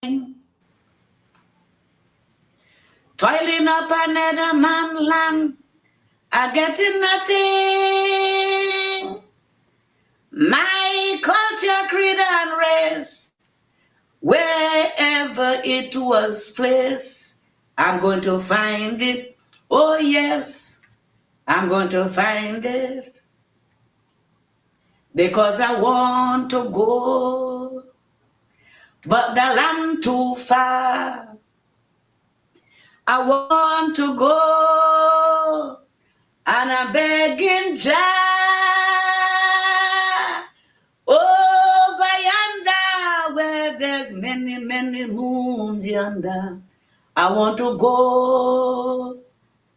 Toiling up another man land, I getting nothing. My culture, creed, and race, wherever it was placed, I'm going to find it. Oh yes, I'm going to find it. Because I want to go, but the land too far. I want to go, and I'm begging Jah over yonder, where there's many, many moons yonder. I want to go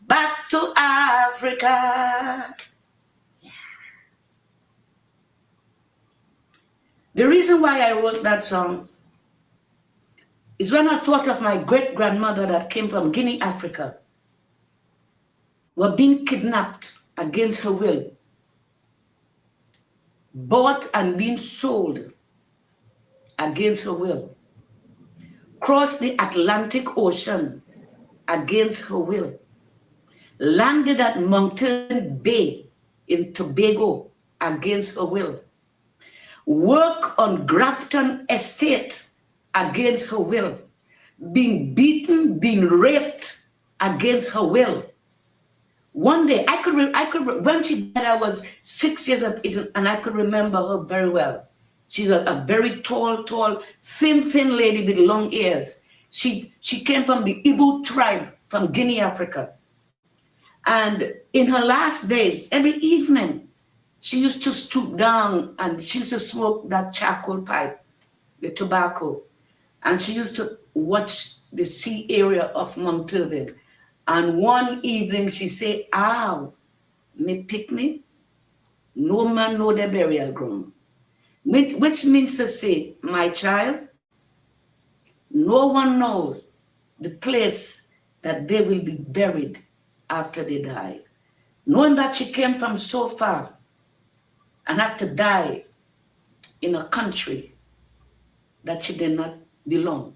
back to Africa. The reason why I wrote that song is when I thought of my great-grandmother that came from Guinea, Africa, were being kidnapped against her will, bought and being sold against her will, crossed the Atlantic Ocean against her will, landed at Mountain Bay in Tobago against her will, work on Grafton Estate against her will, being beaten, being raped against her will. One day, I could when she died, I was 6 years of age, and I could remember her very well. She was a very tall, thin lady with long ears. She came from the Ibu tribe from Guinea, Africa. And in her last days, every evening, she used to stoop down and she used to smoke that charcoal pipe, the tobacco. And she used to watch the sea area of Mount Irving. And one evening she said, "Ow, me pick me, no man know the burial ground." Which means to say, my child, no one knows the place that they will be buried after they die. Knowing that she came from so far and had to die in a country that she did not belong.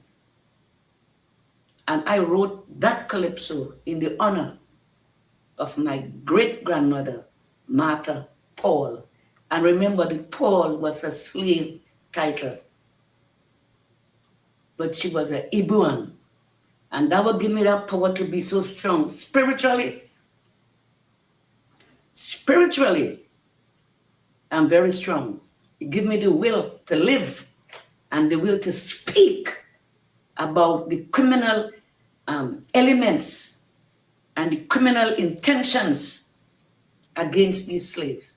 And I wrote that calypso in the honor of my great-grandmother, Martha Paul. And remember, the Paul was a slave title. But she was an Ibuan. And that would give me that power to be so strong spiritually. Spiritually, I'm very strong. It gives me the will to live and the will to speak about the criminal elements and the criminal intentions against these slaves.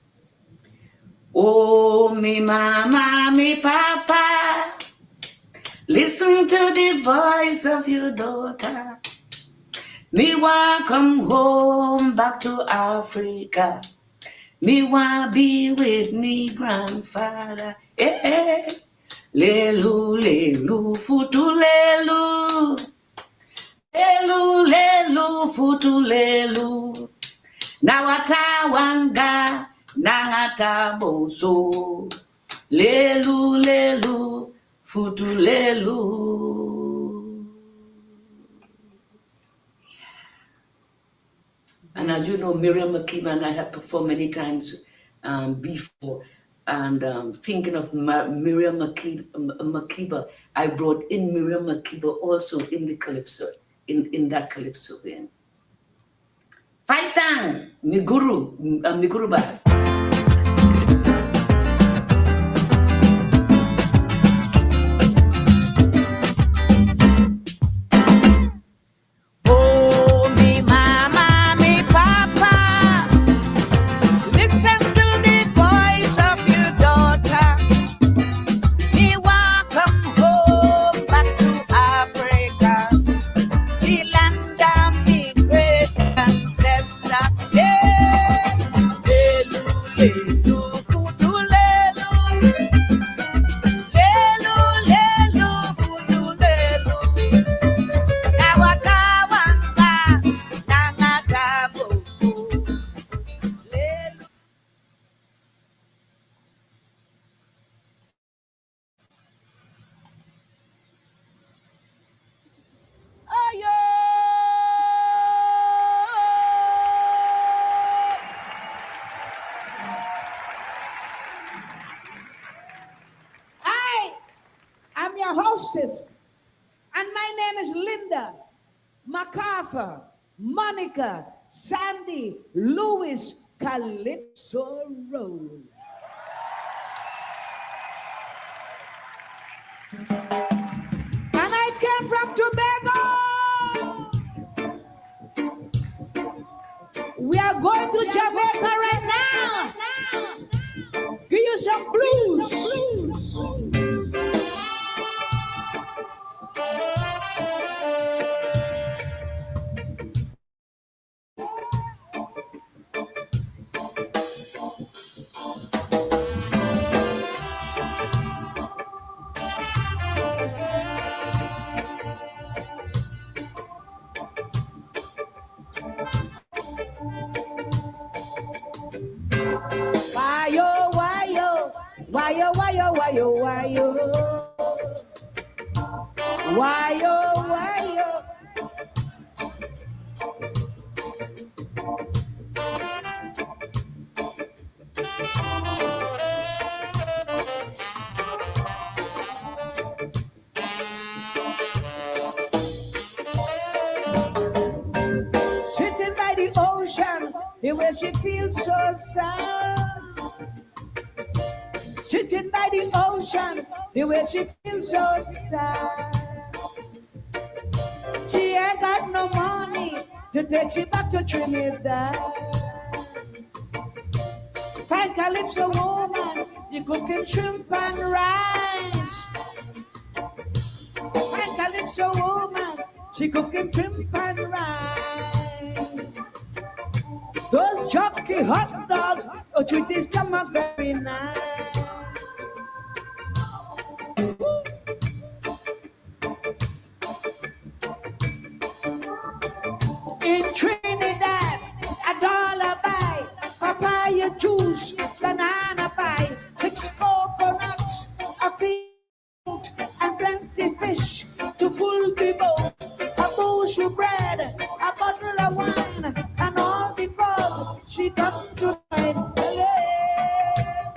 Oh, me mama, me papa, listen to the voice of your daughter. Me want come home back to Africa. Me want be with me grandfather. Eh, lelu, lelu, futu, lelu. Lelu, lelu, futu, lelu. Nawata wanga, nangata boso. Lelu, lelu, futu, lelu. And as you know, Miriam Makeba and I have performed many times before. And thinking of Miriam Makeba, I brought in Miriam Makeba also in the calypso, in that calypso vein. Faitang, Miguru ba. your hostess. And my name is Linda, MacArthur, Monica, Sandy, Louis, Calypso Rose. And I came from Tobago. We are going to Jamaica right now. Give you some blues. Sitting by the ocean, the way she feels so sad. Sitting by the ocean, the way she feels so sad. She ain't got no money to take she back to Trinidad. Fine Calypso woman, you cooking shrimp and rice. Fine Calypso woman, she cooking shrimp and rice. Those jockey hot dogs, treat his stomach very nice. In Trinidad, $1 buy papaya juice, banana pie, 6 coconuts, a fruit, and plenty fish to full the boat. A bush of bread, a bottle of wine, and all because she come to find oh yeah.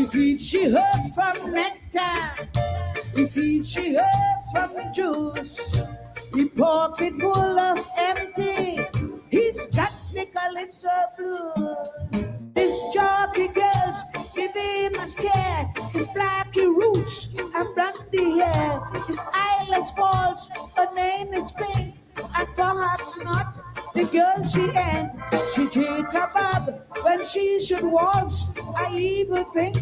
If she heard from nectar, if she heard from juice, the pocket full of empty, he's got the Calypso blues. This jockey girls give him a scare, his blacky roots and brandy hair, his eyeless falls, her name is Pink, and perhaps not the girl she ain't. She take a bob when she should waltz. I even think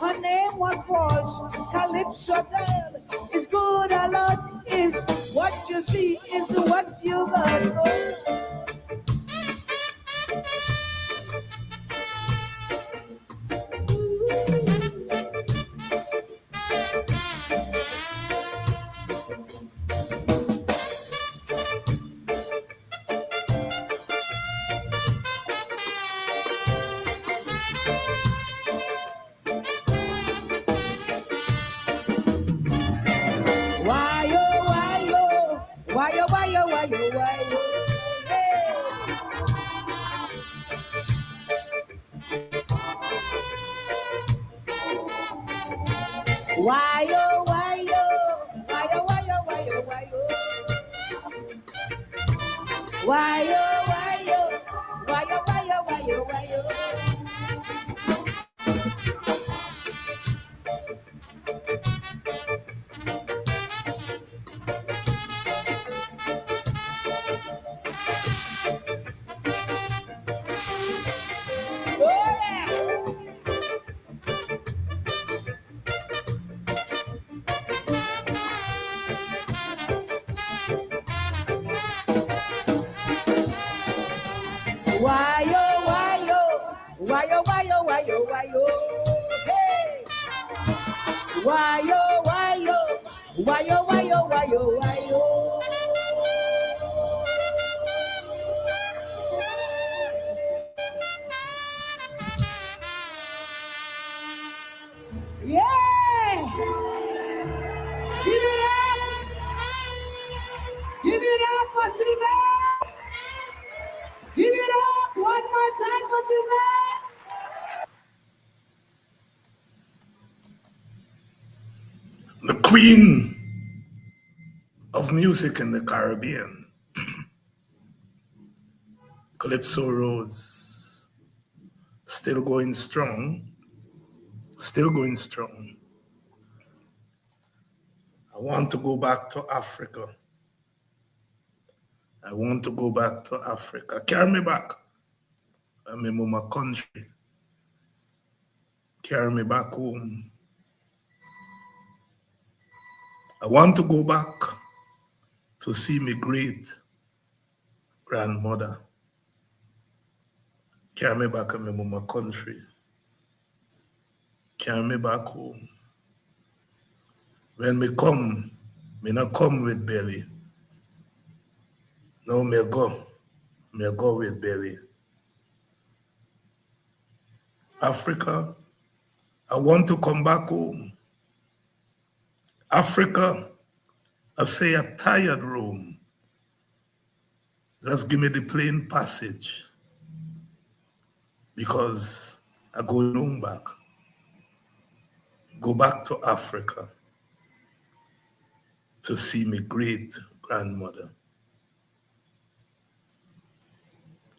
her name was false. Calypso girl is good a lot. Is what you see is what you got. Why oh, why oh, why oh, why oh, why oh, why oh. Why oh, why oh, why oh, why oh, why oh, why oh. Why oh, why oh, why oh, why oh, why oh, why oh, hey. Why oh, why oh, why oh, why oh, why oh, why oh. Yeah! Give it up! Give it up for Sylvain. Give it up one more time for Sylvain. The queen of music in the Caribbean, Calypso Rose, still going strong, still going strong. I want to go back to Africa. I want to go back to Africa. Carry me back. I'm in my country. Carry me back home. I want to go back to see my great grandmother. Carry me back in my country. Carry me back home. When me come, me not come with belly. No, me go with belly. Africa, I want to come back home. Africa, I say a tired room. Just give me the plain passage because I go home back. Go back to Africa to see my great grandmother.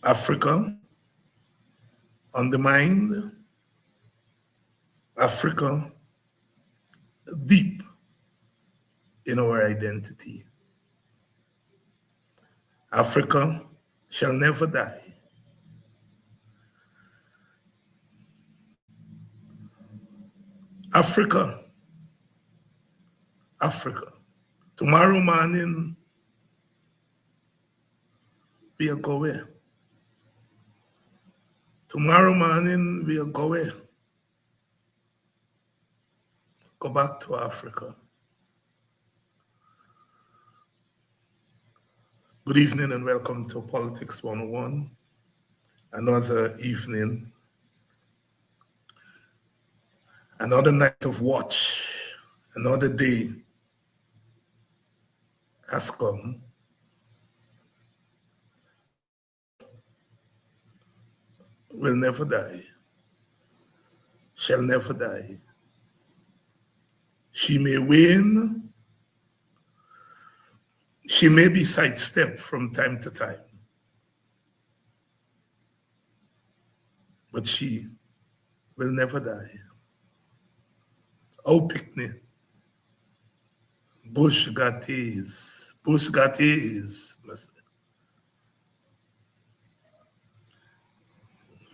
Africa on the mind, Africa deep in our identity. Africa shall never die. Africa, Africa. Tomorrow morning, we'll go where? Tomorrow morning, we'll go where? Go back to Africa. Good evening and welcome to Politics 101. Another evening, another night of watch, another day has come. Will never die, shall never die. She may wane, she may be sidestepped from time to time, but she will never die. Oh, Picnic, Bush Gatees,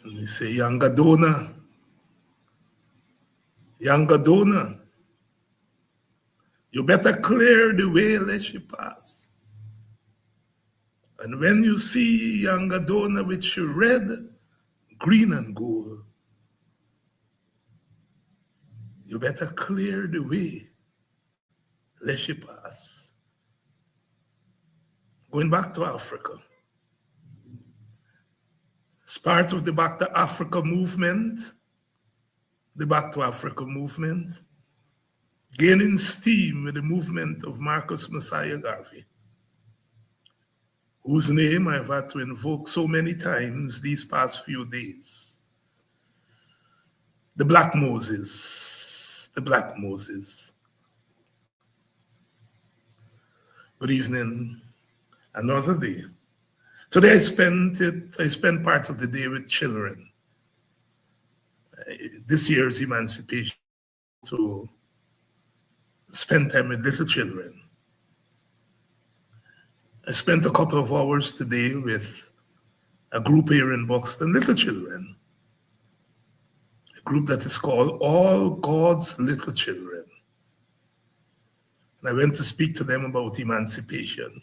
we say Yangadona, you better clear the way lest you pass. And when you see Yangadona with your red, green and gold, you better clear the way lest you pass. Going back to Africa. As part of the Back to Africa movement, the Back to Africa movement, gaining steam with the movement of Marcus Messiah Garvey, whose name I've had to invoke so many times these past few days. The Black Moses, the Black Moses. Good evening, another day. Today I spent part of the day with children. This year's emancipation, to spend time with little children. I spent a couple of hours today with a group here in Buxton, little children. A group that is called All God's Little Children. And I went to speak to them about emancipation.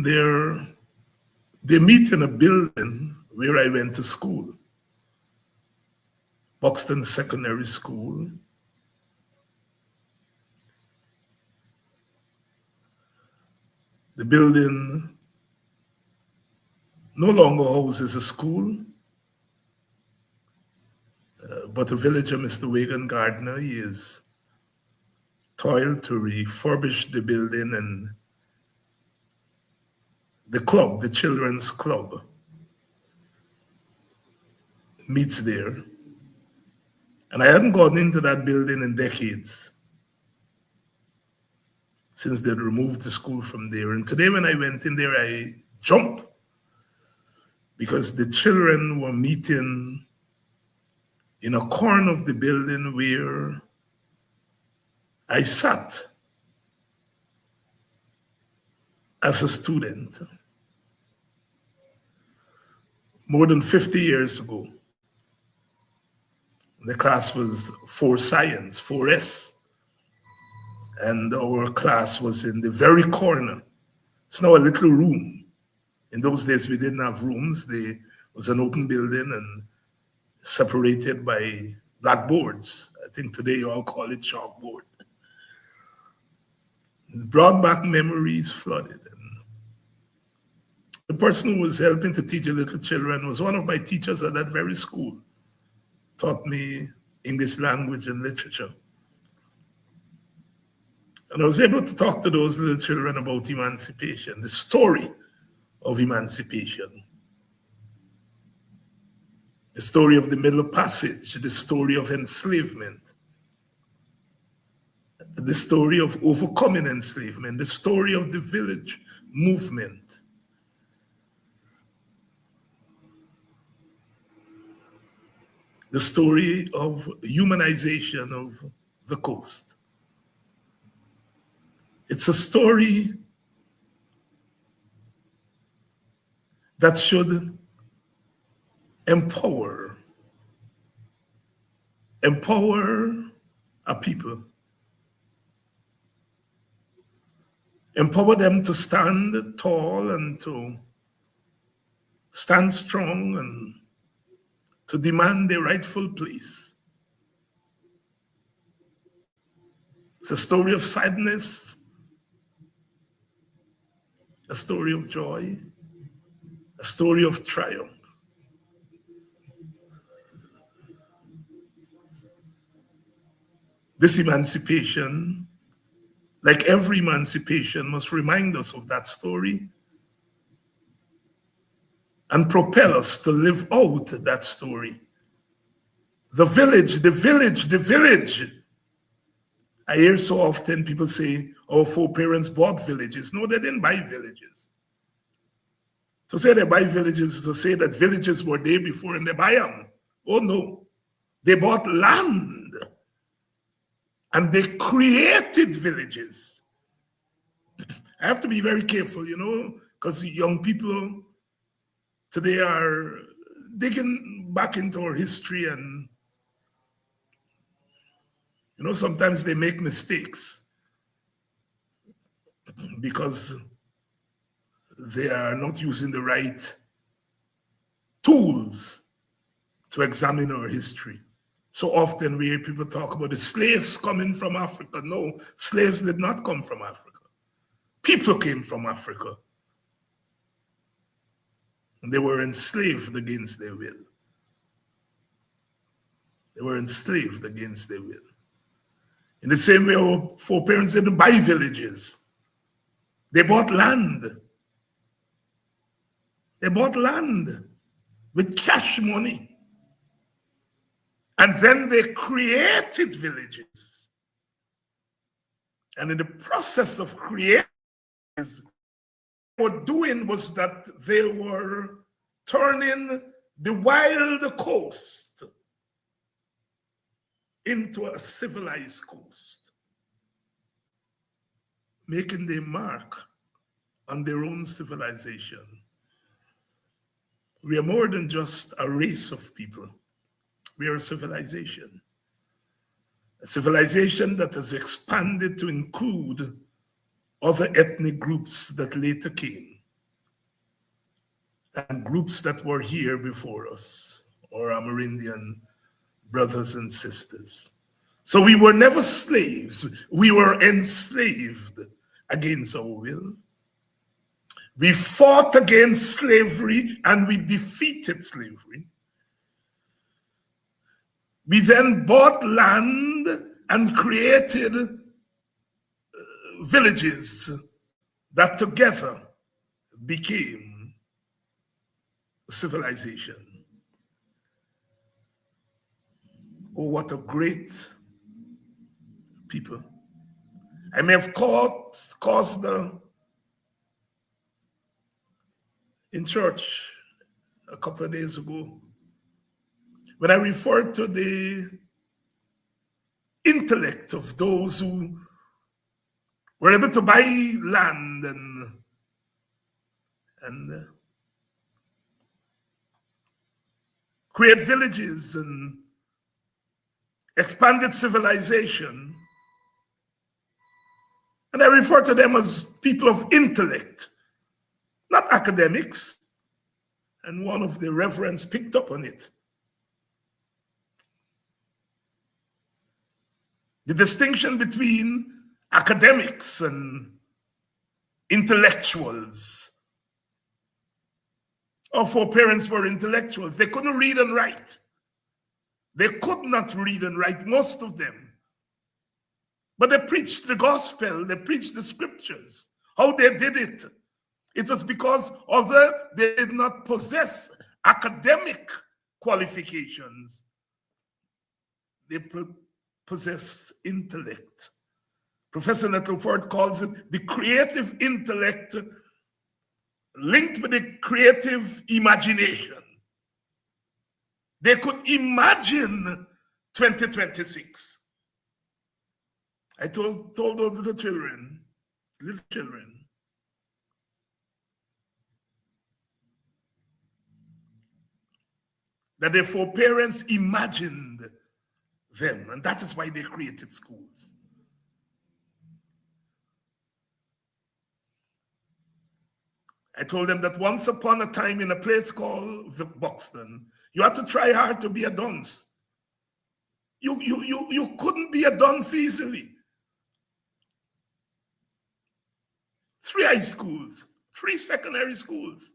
They meet in a building where I went to school, Buxton Secondary School. The building no longer houses a school, but a villager, Mr. Wagan Gardner, he is toiled to refurbish the building and the club, the children's club, meets there. And I hadn't gone into that building in decades, since they'd removed the school from there. And today when I went in there, I jumped, because the children were meeting in a corner of the building where I sat as a student more than 50 years ago. The class was 4 Science, 4S. And our class was in the very corner. It's now a little room. In those days, we didn't have rooms. There was an open building and separated by blackboards. I think today you all call it chalkboard. It brought back memories flooded. And the person who was helping to teach the little children was one of my teachers at that very school. Taught me English language and literature. And I was able to talk to those little children about emancipation, the story of emancipation, the story of the Middle Passage, the story of enslavement, the story of overcoming enslavement, the story of the village movement. The story of humanization of the coast. It's a story that should empower a people, empower them to stand tall and to stand strong and to demand their rightful place. It's a story of sadness, a story of joy, a story of triumph. This emancipation, like every emancipation, must remind us of that story and propel us to live out that story. The village, the village, the village. I hear so often people say, our foreparents bought villages. No, they didn't buy villages. To say they buy villages is to say that villages were there before and they buy them. Oh no, they bought land and they created villages. I have to be very careful, because young people today are digging back into our history and, sometimes they make mistakes because they are not using the right tools to examine our history. So often we hear people talk about the slaves coming from Africa. No, slaves did not come from Africa. People came from Africa. And they were enslaved against their will. They were enslaved against their will. In the same way, our foreparents didn't buy villages. They bought land. They bought land with cash money. And then they created villages. And in the process of creating, what they were doing was that they were turning the wild coast into a civilized coast, making their mark on their own civilization. We are more than just a race of people. We are a civilization that has expanded to include other ethnic groups that later came, and groups that were here before us, or Amerindian brothers and sisters. So we were never slaves. We were enslaved against our will. We fought against slavery and we defeated slavery. We then bought land and created villages that together became a civilization. Oh, what a great people. I may have caused in church a couple of days ago, when I referred to the intellect of those who were able to buy land and create villages and expanded civilization. And I refer to them as people of intellect, not academics. And one of the reverends picked up on it. The distinction between academics and intellectuals. Our foreparents were intellectuals. They couldn't read and write. They could not read and write, most of them. But they preached the gospel, they preached the scriptures. How they did it? It was because although they did not possess academic qualifications, they possessed intellect. Professor Nettleford calls it the creative intellect linked with the creative imagination. They could imagine 2026. I told those little children, that their foreparents imagined them, and that is why they created schools. I told them that once upon a time in a place called Buxton, you had to try hard to be a dunce. You couldn't be a dunce easily. 3 high schools, 3 secondary schools,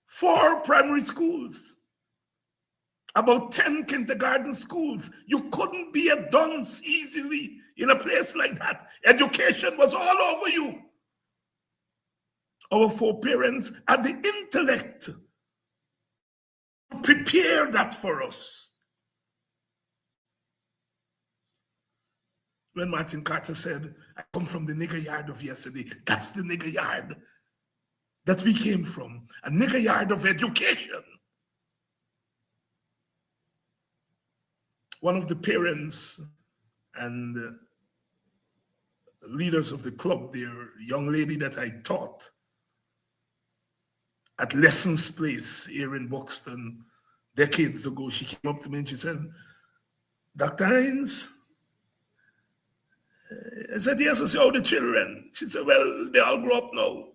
4 primary schools, about 10 kindergarten schools. You couldn't be a dunce easily in a place like that. Education was all over you. Our foreparents had the intellect to prepare that for us. When Martin Carter said, I come from the nigger yard of yesterday, that's the nigger yard that we came from, a nigger yard of education. One of the parents and leaders of the club there, young lady that I taught at Lessons Place here in Buxton decades ago, she came up to me and she said, Dr. Hines, I said, yes. I said, how are the children? She said, well, they all grow up now.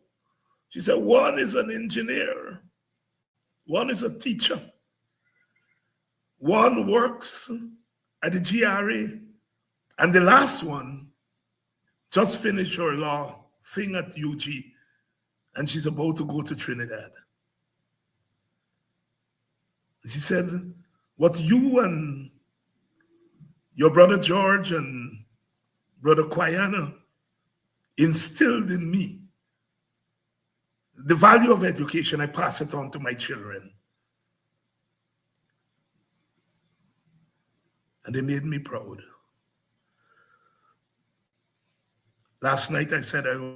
She said, one is an engineer, one is a teacher, one works at the GRA, and the last one just finished her law thing at UG, and she's about to go to Trinidad. She said, what you and your brother George and brother Quayana instilled in me, the value of education, I pass it on to my children. And they made me proud. Last night I said I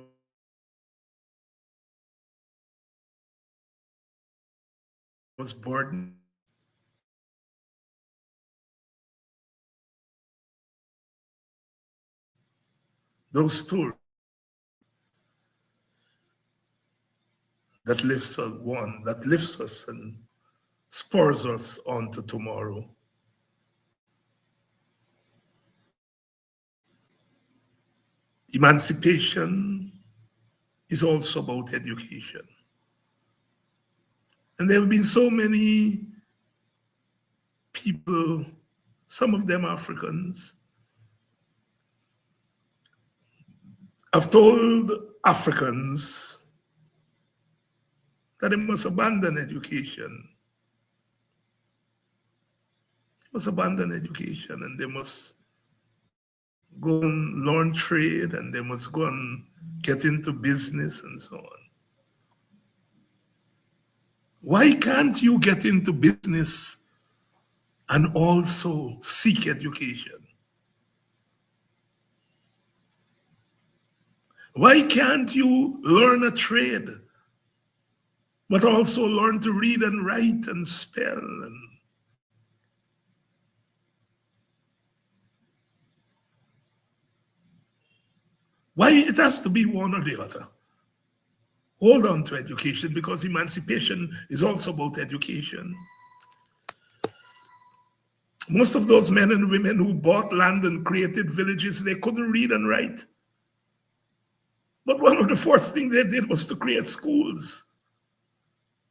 was bored. Those stories that lifts us and spurs us on to tomorrow. Emancipation is also about education. And there have been so many people, some of them Africans, have told Africans that they must abandon education. They must abandon education and they must go and learn trade, and they must go and get into business and so on. Why can't you get into business and also seek education? Why can't you learn a trade, but also learn to read and write and spell? Why it has to be one or the other? Hold on to education, because emancipation is also about education. Most of those men and women who bought land and created villages, they couldn't read and write. But one of the first things they did was to create schools.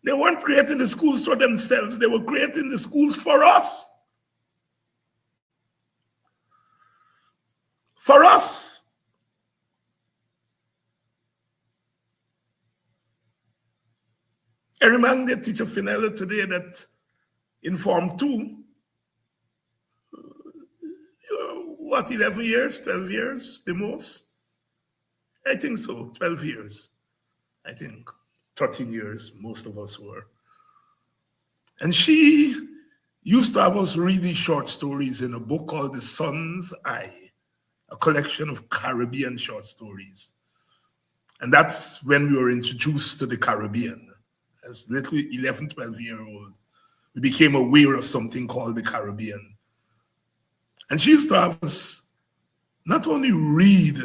They weren't creating the schools for themselves, they were creating the schools for us. For us. I reminded Teacher Finella today that in Form 2, 11 years, 12 years, the most? I think so, 12 years. I think 13 years, most of us were. And she used to have us read these short stories in a book called The Sun's Eye, a collection of Caribbean short stories. And that's when we were introduced to the Caribbean. As little 11, 12-year-old, we became aware of something called the Caribbean. And she used to have us not only read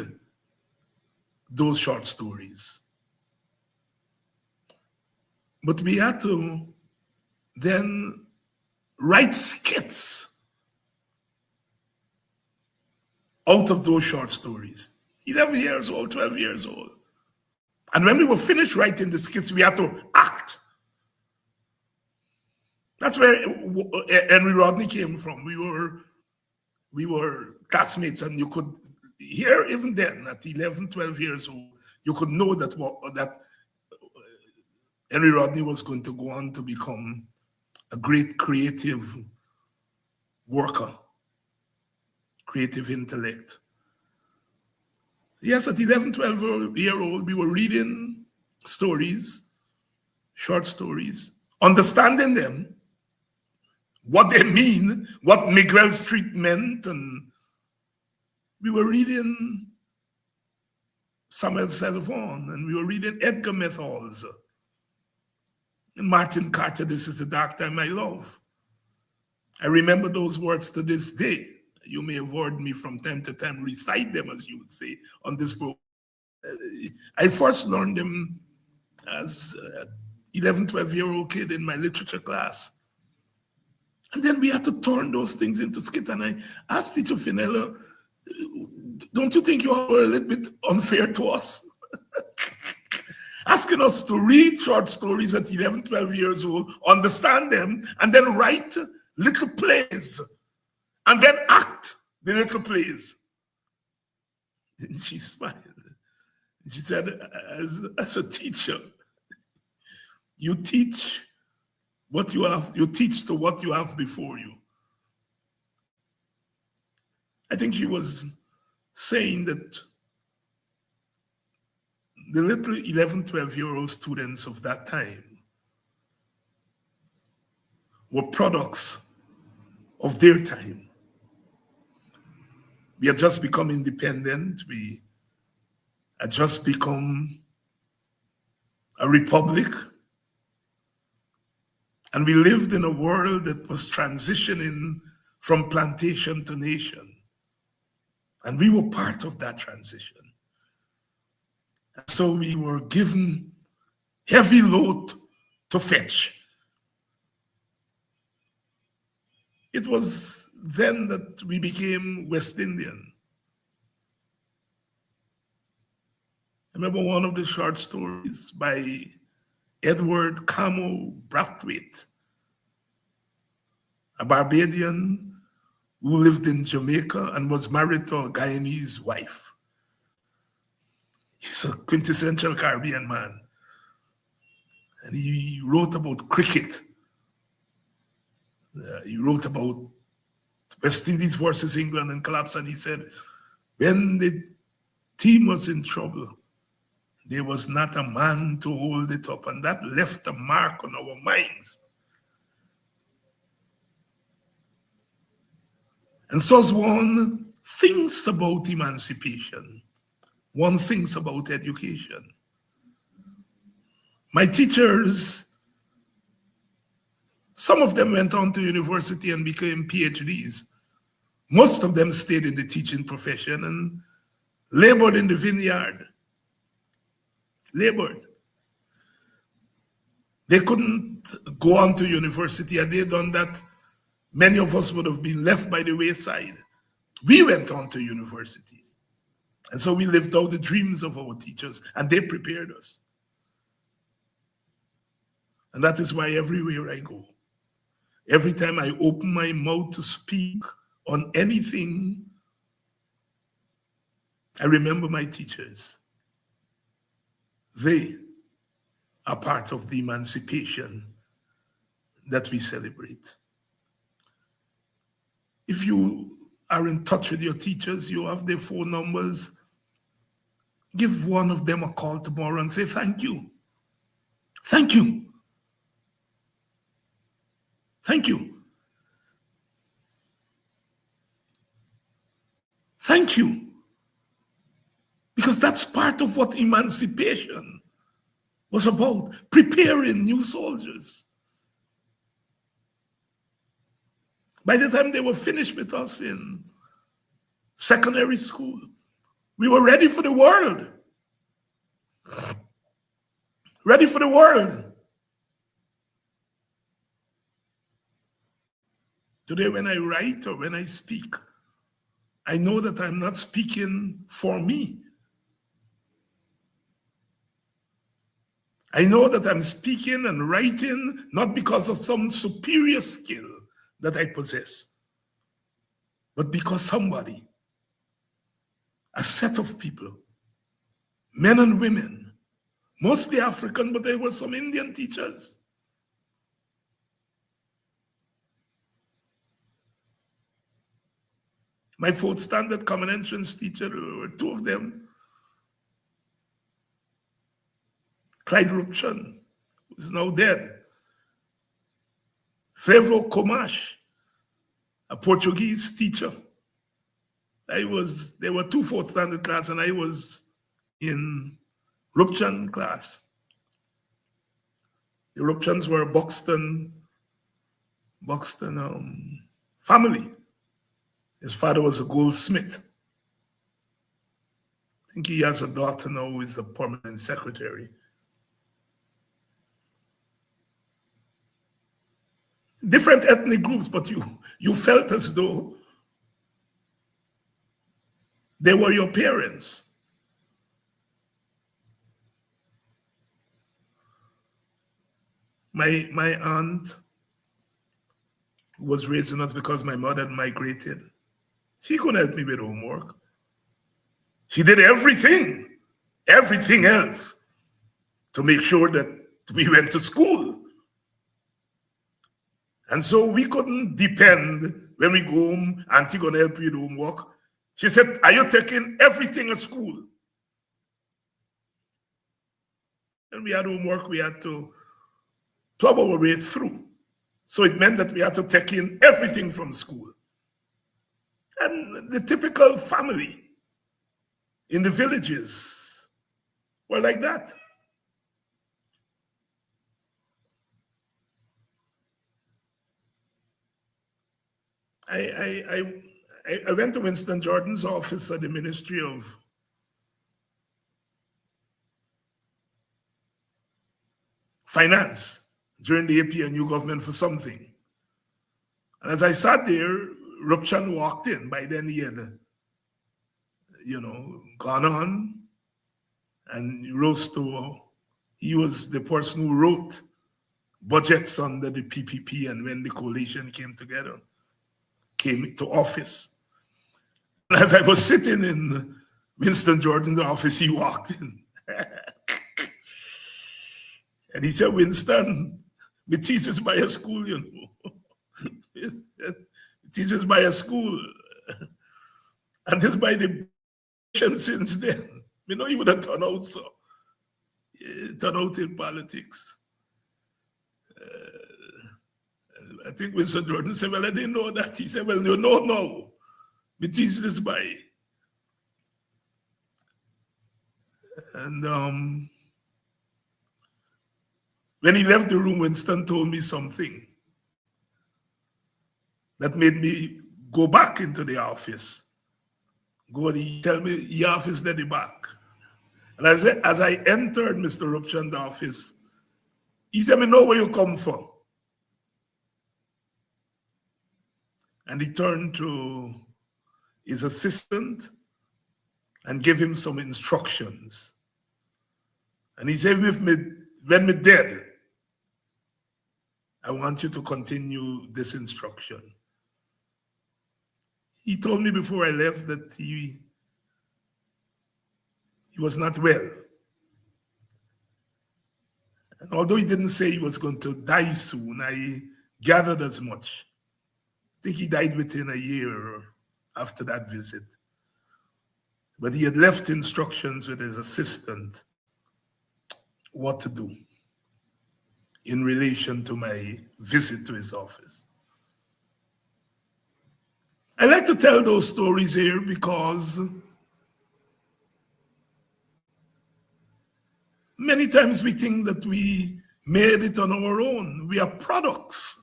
those short stories, but we had to then write skits out of those short stories. 11 years old, 12 years old. And when we were finished writing the skits, we had to act. That's where Henry Rodney came from. We were classmates, and you could hear even then at 11, 12 years old, you could know that Henry Rodney was going to go on to become a great creative worker, creative intellect. Yes, at 11, 12-year-old, we were reading stories, short stories, understanding them, what they mean, what Miguel Street meant, and we were reading Samuel Selvon, and we were reading Edgar Methalls, and Martin Carter, This Is the Dark Time I Love. I remember those words to this day. You may have heard me from time to time recite them, as you would say, on this program. I first learned them as an 11, 12-year-old kid in my literature class. And then we had to turn those things into skit. And I asked Teacher Finella, don't you think you are a little bit unfair to us? Asking us to read short stories at 11, 12 years old, understand them, and then write little plays, and then act the little plays. And she smiled. She said, as a teacher, you teach what you have, you teach to what you have before you. I think she was saying that the little 11, 12-year-old students of that time were products of their time. We had just become independent. We had just become a republic. And we lived in a world that was transitioning from plantation to nation. And we were part of that transition. And so we were given heavy load to fetch. It was then that we became West Indian. I remember one of the short stories by Edward Camo Brathwaite, a Barbadian who lived in Jamaica and was married to a Guyanese wife. He's a quintessential Caribbean man. And he wrote about cricket. He wrote about West Indies versus England and collapse, and he said, When the team was in trouble, there was not a man to hold it up, and that left a mark on our minds. And so as one thinks about emancipation, one thinks about education. My teachers, some of them went on to university and became PhDs. Most of them stayed in the teaching profession and labored in the vineyard. Labored. They couldn't go on to university. Had they done that, many of us would have been left by the wayside. We went on to universities. And so we lived out the dreams of our teachers, and they prepared us. And that is why everywhere I go, every time I open my mouth to speak on anything, I remember my teachers. They are part of the emancipation that we celebrate. If you are in touch with your teachers, you have their phone numbers, give one of them a call tomorrow and say, thank you. Thank you. Thank you. Thank you. Because that's part of what emancipation was about, preparing new soldiers. By the time they were finished with us in secondary school, we were ready for the world. Ready for the world. Today, when I write or when I speak, I know that I'm not speaking for me. I know that I'm speaking and writing not because of some superior skill that I possess, but because somebody, a set of people, men and women, mostly African, but there were some Indian teachers, my fourth standard common entrance teacher, there were two of them. Clyde Rupchan, who is now dead. Fevro Comash, a Portuguese teacher. There were two fourth standard class, and I was in Rupchan class. The Rupchans were a Buxton family. His father was a goldsmith. I think he has a daughter now who is a permanent secretary. Different ethnic groups, but you felt as though they were your parents. My aunt was raising us because my mother had migrated. She couldn't help me with homework. She did everything else to make sure that we went to school. And so we couldn't depend when we go home, Auntie gonna help you with homework. She said, are you taking everything at school? And we had homework, we had to club our way through. So it meant that we had to take in everything from school. And the typical family in the villages were like that. I went to Winston Jordan's office at the Ministry of Finance during the APNU government for something. And as I sat there, Rupchan walked in. By then he had, gone on, and he was the person who wrote budgets under the PPP, and when the coalition came to office. And as I was sitting in Winston Jordan's office, he walked in. And he said, Winston, me teachers by a school, Teachers by a school. And just by the since then. You know, he would have turned out so. Turn out in politics. I think Mr. Jordan said, well, I didn't know that. He said, well, you know now. We teach this by. And when he left the room, Winston told me something that made me go back into the office. He tell me, the office at the back. And as I entered Mr. Rupchand's office, he said, I know where you come from. And he turned to his assistant and gave him some instructions. And he said, when me dead, I want you to continue this instruction. He told me before I left that he was not well. And although he didn't say he was going to die soon, I gathered as much. I think he died within a year after that visit. But he had left instructions with his assistant what to do in relation to my visit to his office. I like to tell those stories here because many times we think that we made it on our own. We are products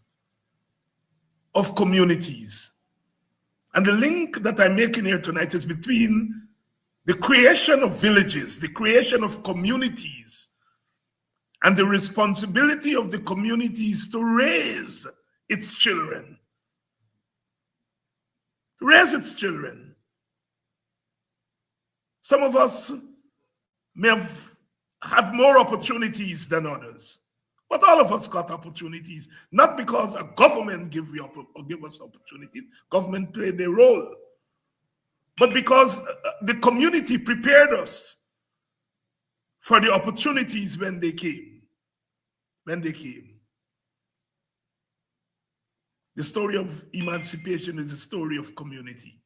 of communities. And the link that I'm making here tonight is between the creation of villages, the creation of communities, and the responsibility of the communities to raise its children. To raise its children. Some of us may have had more opportunities than others. But all of us got opportunities, not because a government give us opportunities, government played their role, but because the community prepared us for the opportunities when they came. The story of emancipation is a story of community.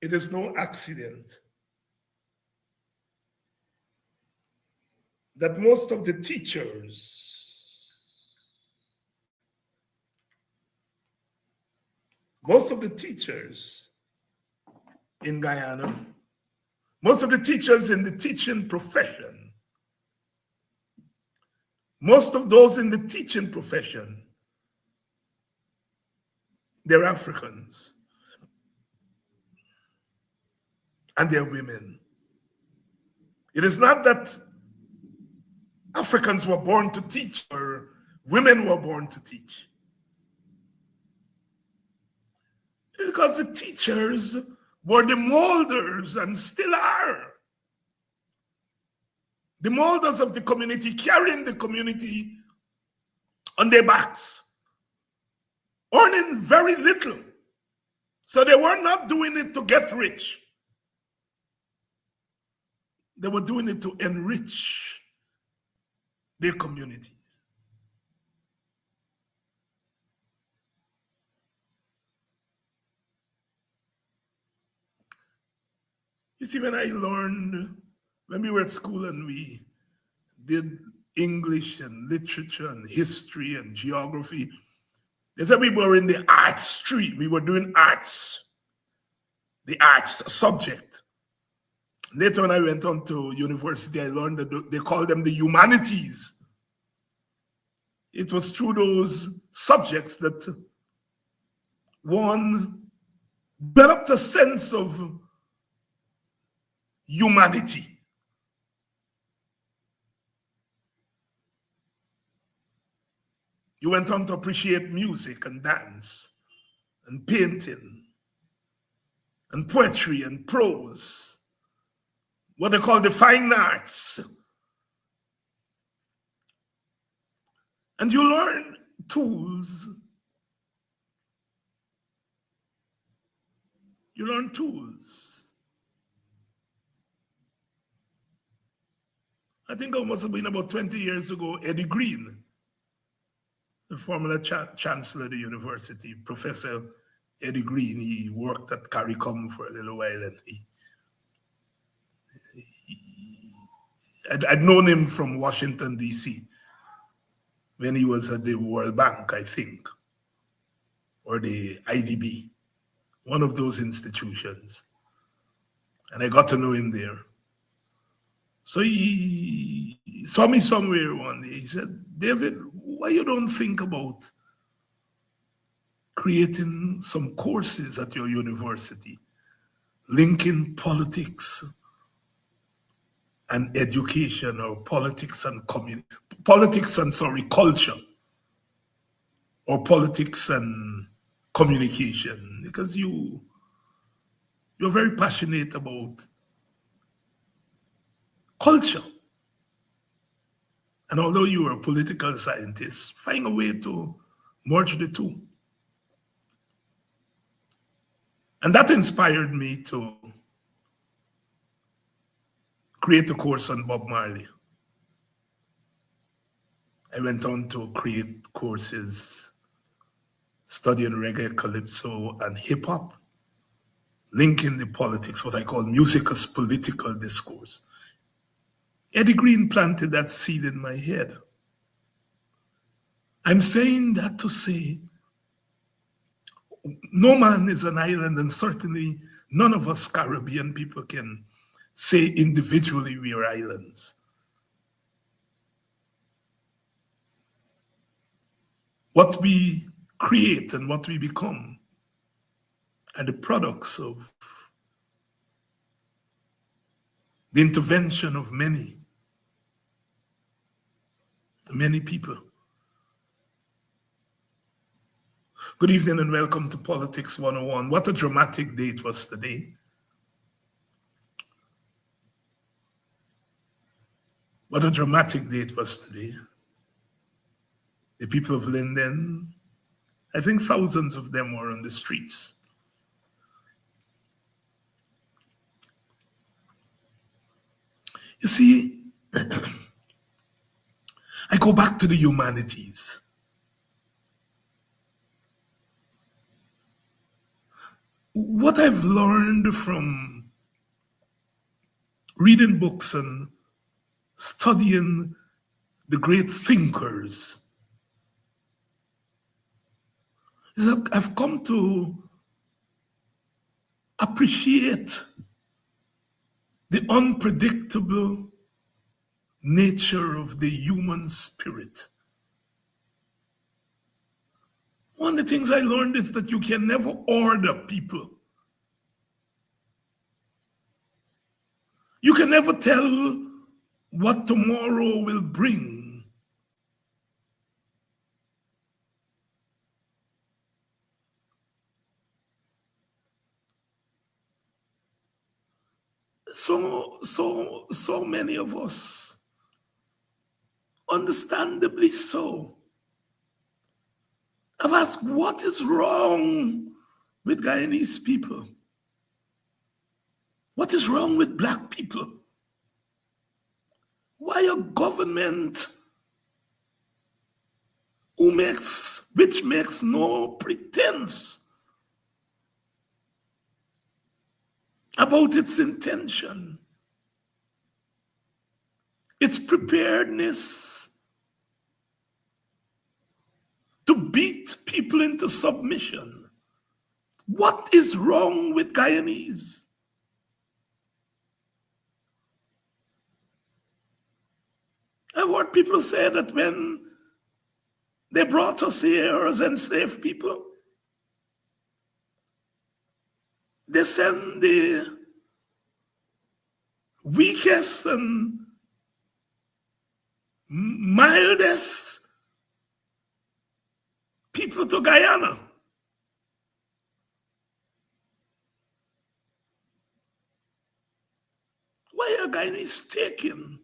It is no accident that most of the teachers in Guyana, most of the teachers in the teaching profession, most of those in the teaching profession, they're Africans and they're women. It is not that Africans were born to teach or women were born to teach. Because the teachers were the molders and still are. The molders of the community, carrying the community on their backs, earning very little. So they were not doing it to get rich. They were doing it to enrich their communities. You see, when we were at school and we did English and literature and history and geography, they said we were in the arts stream. We were doing arts, the arts subject. Later when I went on to university, I learned that they call them the humanities. It was through those subjects that one developed a sense of humanity. You went on to appreciate music and dance and painting and poetry and prose, what they call the fine arts. And you learn tools. You learn tools. I think it must have been about 20 years ago, Eddie Green, the former chancellor of the university, Professor Eddie Green, he worked at CARICOM for a little while, and I'd known him from Washington, D.C., when he was at the World Bank, I think, or the IDB, one of those institutions. And I got to know him there. So he saw me somewhere one day. He said, David, why you don't think about creating some courses at your university, linking politics and education, or politics and culture, or politics and communication, because you're very passionate about culture. And although you are a political scientist, find a way to merge the two. And that inspired me to create a course on Bob Marley. I went on to create courses studying reggae, calypso, and hip hop, linking the politics, what I call music as political discourse. Eddie Green planted that seed in my head. I'm saying that to say no man is an island, and certainly none of us Caribbean people can say individually we are islands. What we create and what we become are the products of the intervention of many people. Good evening and welcome to Politics 101. What a dramatic day it was today. What a dramatic day it was today. The people of Linden, I think thousands of them were on the streets. You see, I go back to the humanities. What I've learned from reading books and studying the great thinkers is that I've come to appreciate the unpredictable nature of the human spirit. One of the things I learned is that you can never order people. You can never tell what tomorrow will bring. So many of us, understandably so, have asked, what is wrong with Guyanese people? What is wrong with Black people? Why a government which makes no pretense about its intention, its preparedness to beat people into submission? What is wrong with Guyanese? I've heard people say that when they brought us here as enslaved people, they send the weakest and mildest people to Guyana. Why are Guyanese taking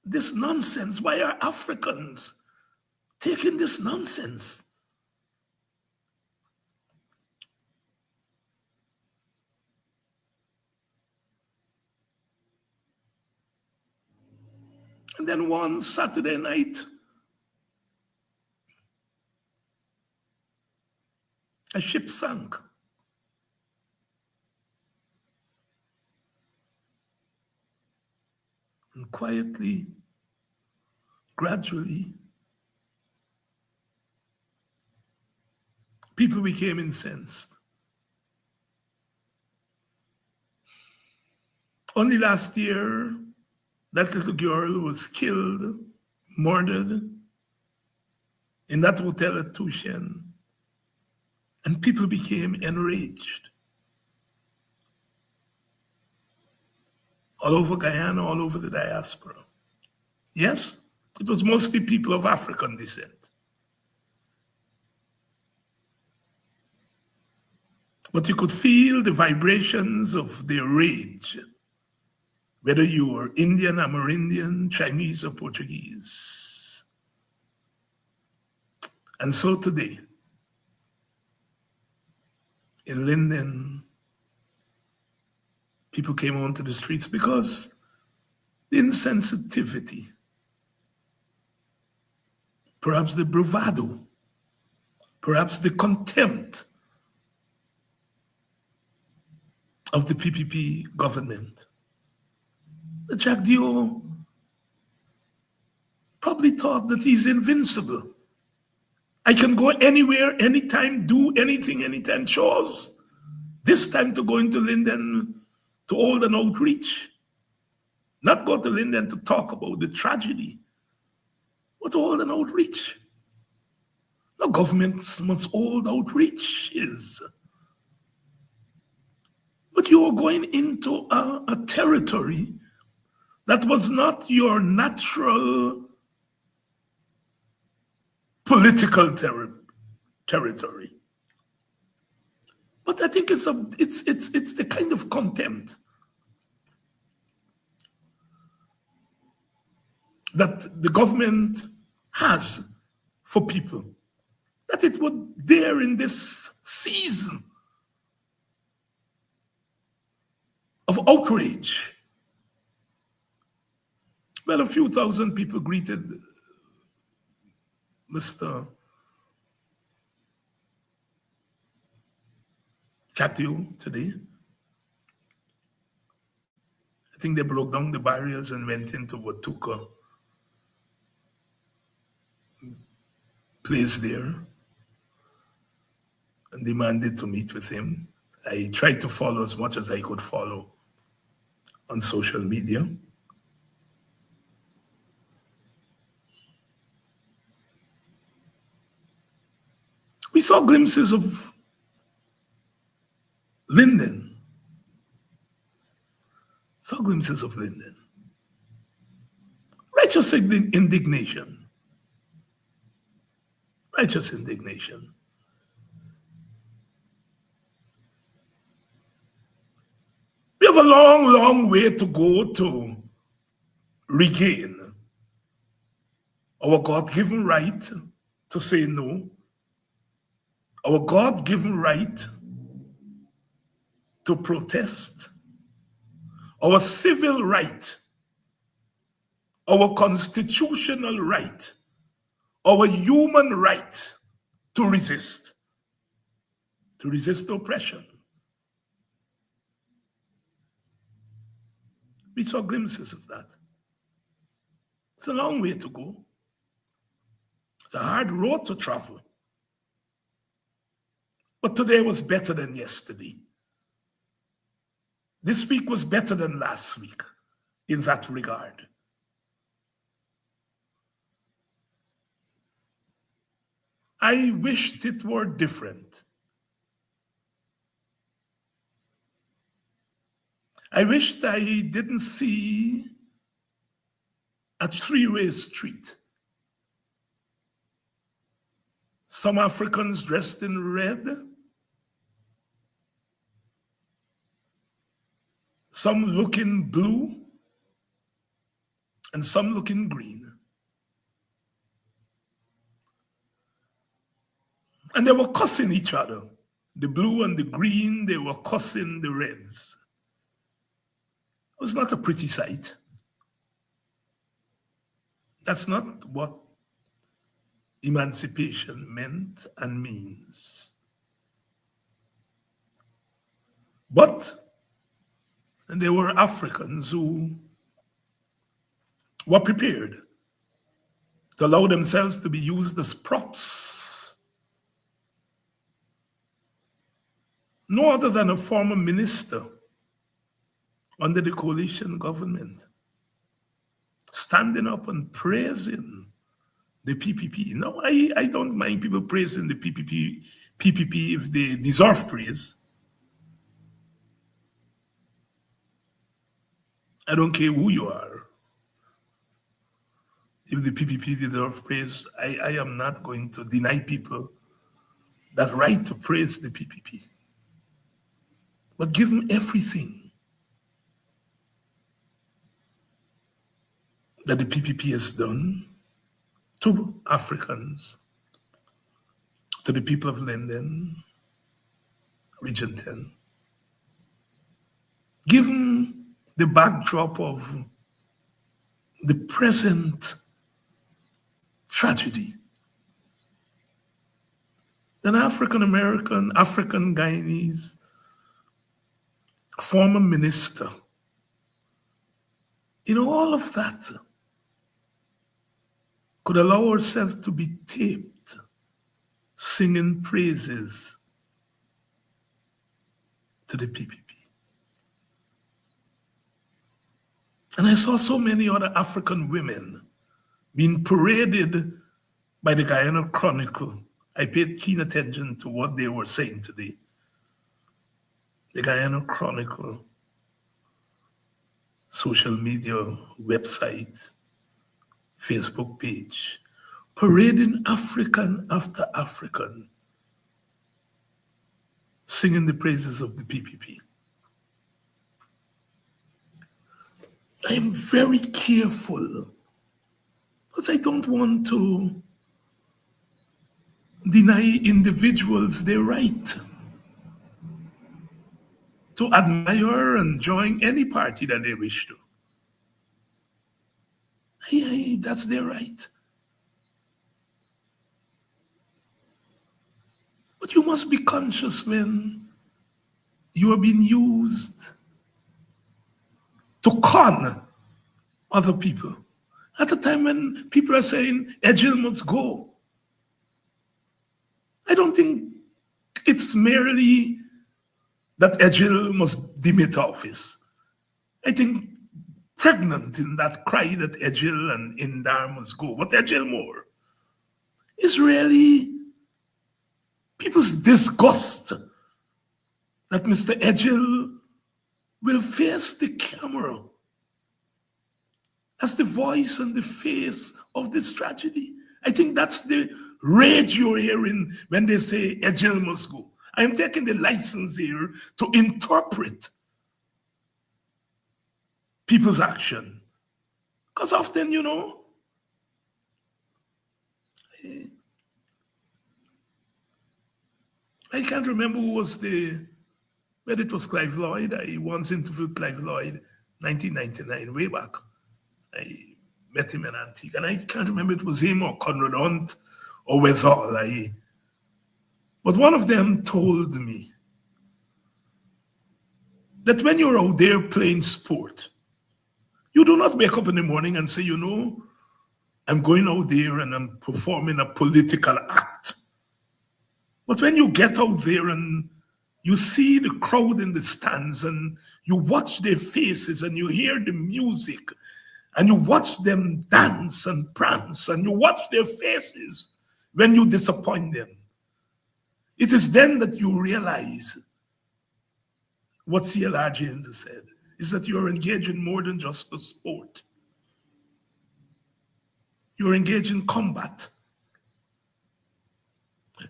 this nonsense? Why are Africans taking this nonsense? And then one Saturday night, a ship sank. And quietly, gradually, people became incensed. Only last year, that little girl was killed, murdered in that hotel at Tushen, and people became enraged. All over Guyana, all over the diaspora. Yes, it was mostly people of African descent. But you could feel the vibrations of their rage, whether you were Indian, Amerindian, Chinese, or Portuguese. And so today, in Linden, people came onto the streets because the insensitivity, perhaps the bravado, perhaps the contempt of the PPP government. Jack Dio probably thought that he's invincible. I can go anywhere, anytime, do anything, anytime, chores. This time to go into Linden to hold an outreach. Not go to Linden to talk about the tragedy, but to hold an outreach. No, governments must hold outreaches. But you are going into a territory that was not your natural political territory. But I think it's the kind of contempt that the government has for people, that it would dare in this season of outrage. Well, a few thousand people greeted Mr. Chatio today. I think they broke down the barriers and went into Watuka place there and demanded to meet with him. I tried to follow as much as I could follow on social media. We saw glimpses of Linden. Saw glimpses of Linden. Righteous indignation. Righteous indignation. We have a long, long way to go to regain our God-given right to say no, our God-given right to protest, our civil right, our constitutional right, our human right to resist oppression. We saw glimpses of that. It's a long way to go. It's a hard road to travel. But today was better than yesterday. This week was better than last week in that regard. I wished it were different. I wished I didn't see a three-way street. Some Africans dressed in red, some looking blue, and some looking green. And they were cussing each other. The blue and the green, they were cussing the reds. It was not a pretty sight. That's not what emancipation meant and means. But there were Africans who were prepared to allow themselves to be used as props. No other than a former minister under the coalition government, standing up and praising the PPP. Now, I don't mind people praising the PPP if they deserve praise. I don't care who you are. If the PPP deserves praise, I am not going to deny people that right to praise the PPP. But give them everything that the PPP has done to Africans, to the people of Linden, Region 10. Give them the backdrop of the present tragedy. An African-American, African Guyanese, former minister, all of that could allow ourselves to be taped, singing praises to the PPP. And I saw so many other African women being paraded by the Guyana Chronicle. I paid keen attention to what they were saying today. The Guyana Chronicle, social media website, Facebook page, parading African after African, singing the praises of the PPP. I am very careful because I don't want to deny individuals their right to admire and join any party that they wish to. That's their right. But you must be conscious when you are being used to con other people. At the time when people are saying Edghill must go, I don't think it's merely that Edghill must demit office. I think pregnant in that cry that Edghill and Indar must go, but Edghill more, is really people's disgust that Mr. Edghill will face the camera as the voice and the face of this tragedy. I think that's the rage you're hearing when they say Edghill must go. I am taking the license here to interpret people's action. Because often, I can't remember who was but it was Clive Lloyd. I once interviewed Clive Lloyd, 1999, way back. I met him in Antigua, and I can't remember if it was him or Conrad Hunt or Wes Hall. But one of them told me that when you're out there playing sport, you do not wake up in the morning and say, I'm going out there and I'm performing a political act. But when you get out there and you see the crowd in the stands and you watch their faces and you hear the music and you watch them dance and prance and you watch their faces when you disappoint them, it is then that you realize what C.L.R. James said, is that you're engaged in more than just the sport. You're engaged in combat.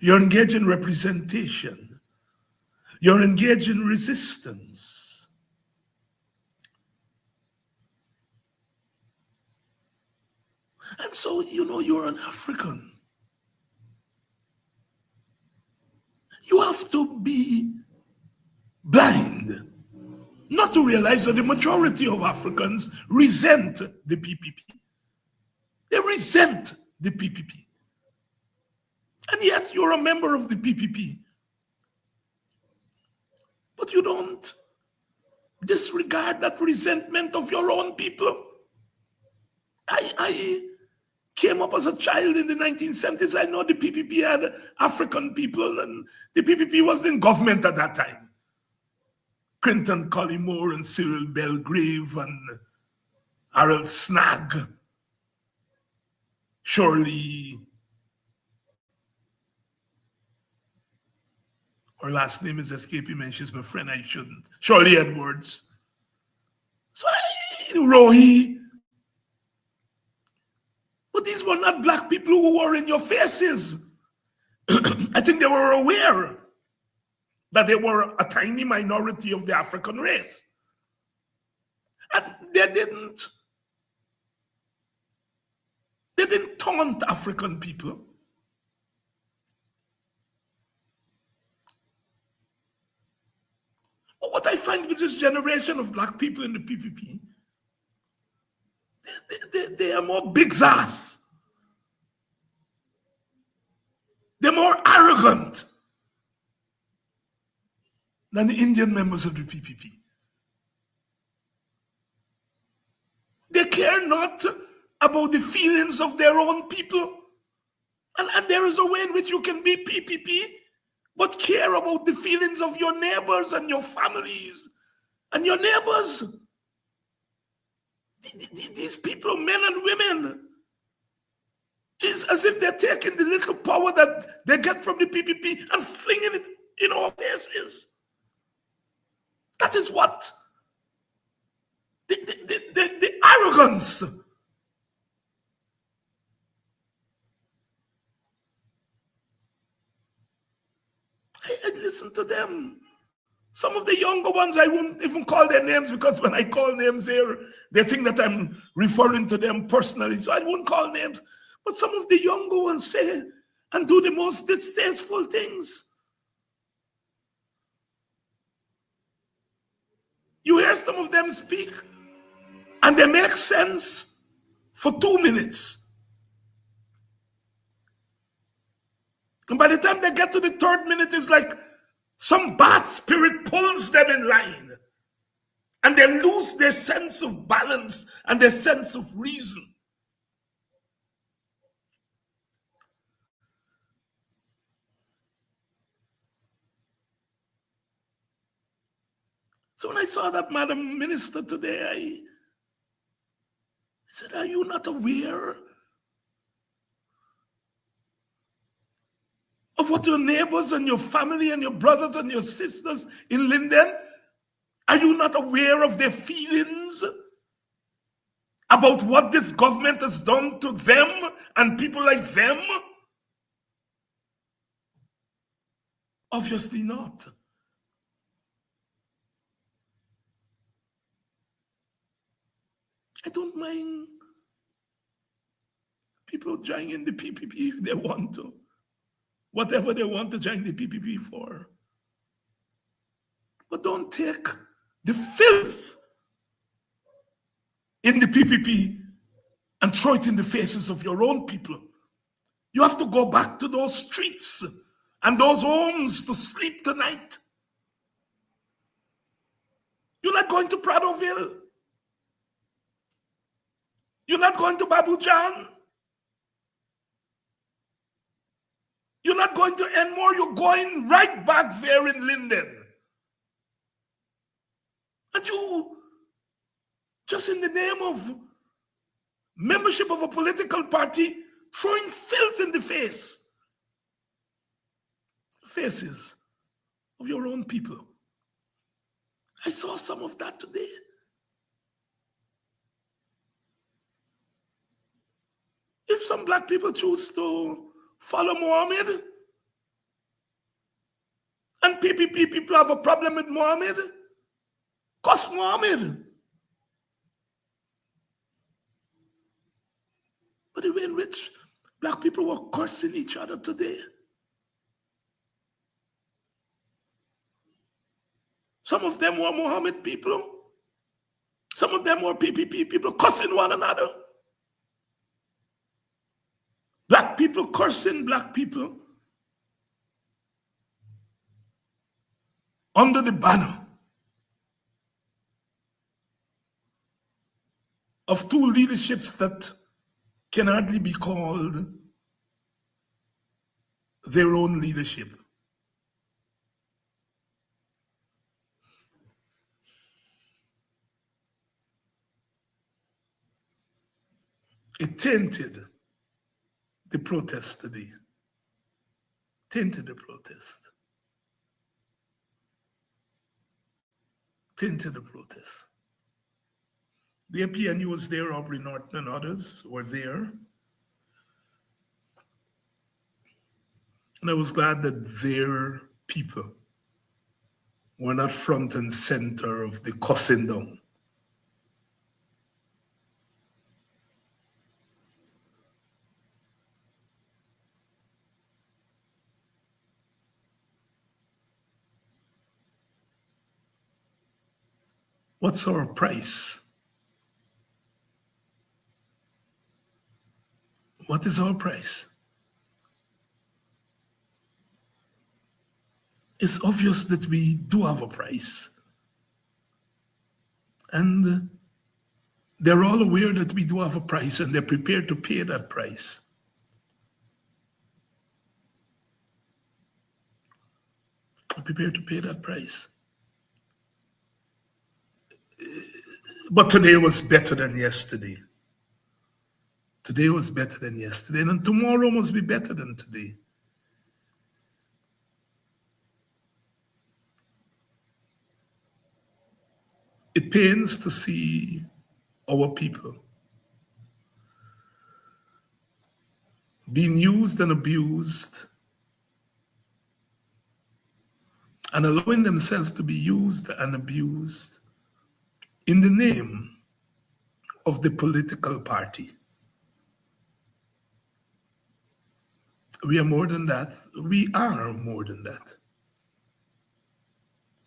You're engaged in representation. You're engaged in resistance. And so, you're an African. You have to be blind not to realize that the majority of Africans resent the PPP. They resent the PPP. And yes, you're a member of the PPP. But But you don't disregard that resentment of your own people. I came up as a child in the 1970s. I know the PPP had African people, and the PPP was in government at that time. Clinton Collymore and Cyril Belgrave and Harold Snag. Shirley, her last name is escaping me, and she's my friend, I shouldn't. Shirley Edwards. So Rohi. But these were not black people who were in your faces. I think they were aware that they were a tiny minority of the African race. And they didn't taunt African people. But what I find with this generation of black people in the PPP, they are more big ass. They're more arrogant than the Indian members of the PPP. They care not about the feelings of their own people. And there is a way in which you can be PPP, but care about the feelings of your neighbors and your families and your neighbors. These people, men and women, it's as if they're taking the little power that they get from the PPP and flinging it in our faces. That is what the arrogance. I listen to them. Some of the younger ones, I won't even call their names, because when I call names here, they think that I'm referring to them personally. So I won't call names. But some of the younger ones say and do the most distasteful things. You hear some of them speak, and they make sense for 2 minutes. And by the time they get to the 3rd minute, it's like some bad spirit pulls them in line. And they lose their sense of balance and their sense of reason. So when I saw that Madam Minister today, I said, are you not aware of what your neighbors and your family and your brothers and your sisters in Linden, are you not aware of their feelings about what this government has done to them and people like them? Obviously not. I don't mind people joining the PPP if they want to. Whatever they want to join the PPP for. But don't take the filth in the PPP and throw it in the faces of your own people. You have to go back to those streets and those homes to sleep tonight. You're not going to Pradoville. You're not going to Babujan. You're not going to Enmore. You're going right back there in Linden. And you, just in the name of membership of a political party, throwing filth in the faces of your own people. I saw some of that today. If some black people choose to follow Muhammad, and PPP people have a problem with Muhammad, cuss Muhammad. But the way in which black people were cursing each other today. Some of them were Muhammad people. Some of them were PPP people cursing one another. Black people cursing black people under the banner of two leaderships that can hardly be called their own leadership. It tainted the protest today. Tainted the protest. Tainted the protest. The APNU was there, Aubrey Norton and others were there. And I was glad that their people were not front and center of the cussing down. What's our price? What is our price? It's obvious that we do have a price. And they're all aware that we do have a price and they're prepared to pay that price. They're prepared to pay that price. But today was better than yesterday. Today was better than yesterday, and tomorrow must be better than today. It pains to see our people being used and abused and allowing themselves to be used and abused in the name of the political party. We are more than that. We are more than that.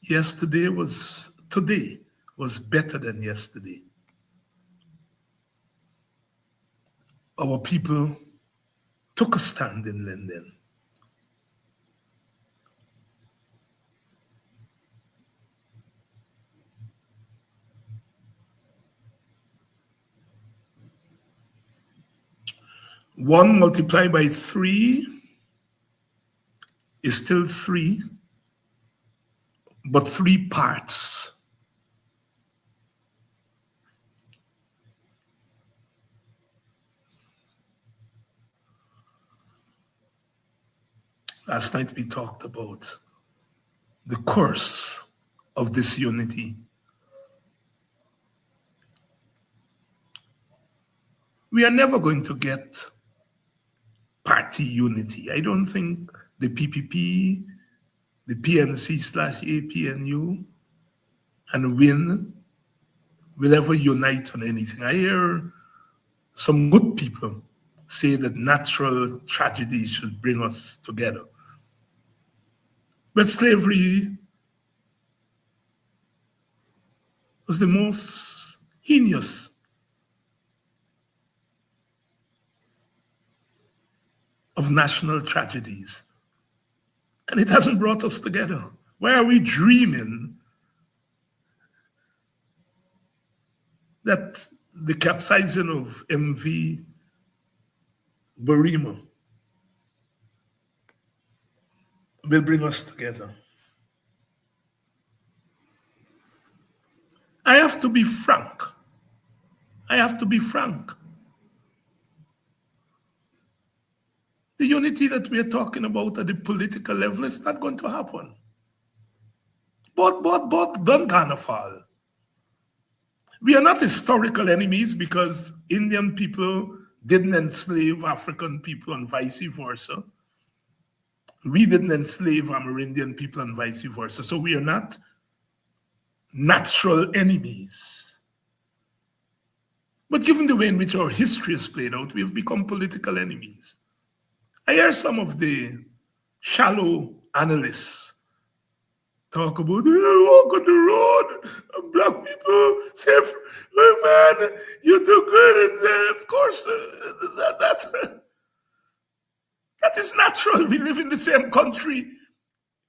Yes, today was better than yesterday. Our people took a stand in Linden. One multiplied by 3 is still 3, but 3 parts. Last night we talked about the curse of disunity. We are never going to get party unity. I don't think the PPP, the PNC/APNU, and WIN will ever unite on anything. I hear some good people say that natural tragedy should bring us together. But slavery was the most heinous of national tragedies. And it hasn't brought us together. Why are we dreaming that the capsizing of MV Barima will bring us together? I have to be frank. The unity that we are talking about at the political level is not going to happen. But don't gonna fall. We are not historical enemies because Indian people didn't enslave African people and vice versa. We didn't enslave Amerindian people and vice versa. So we are not natural enemies. But given the way in which our history has played out, we have become political enemies. I hear some of the shallow analysts talk about, walk on the road, and black people say, hey man, you do good. And of course, that is natural. We live in the same country.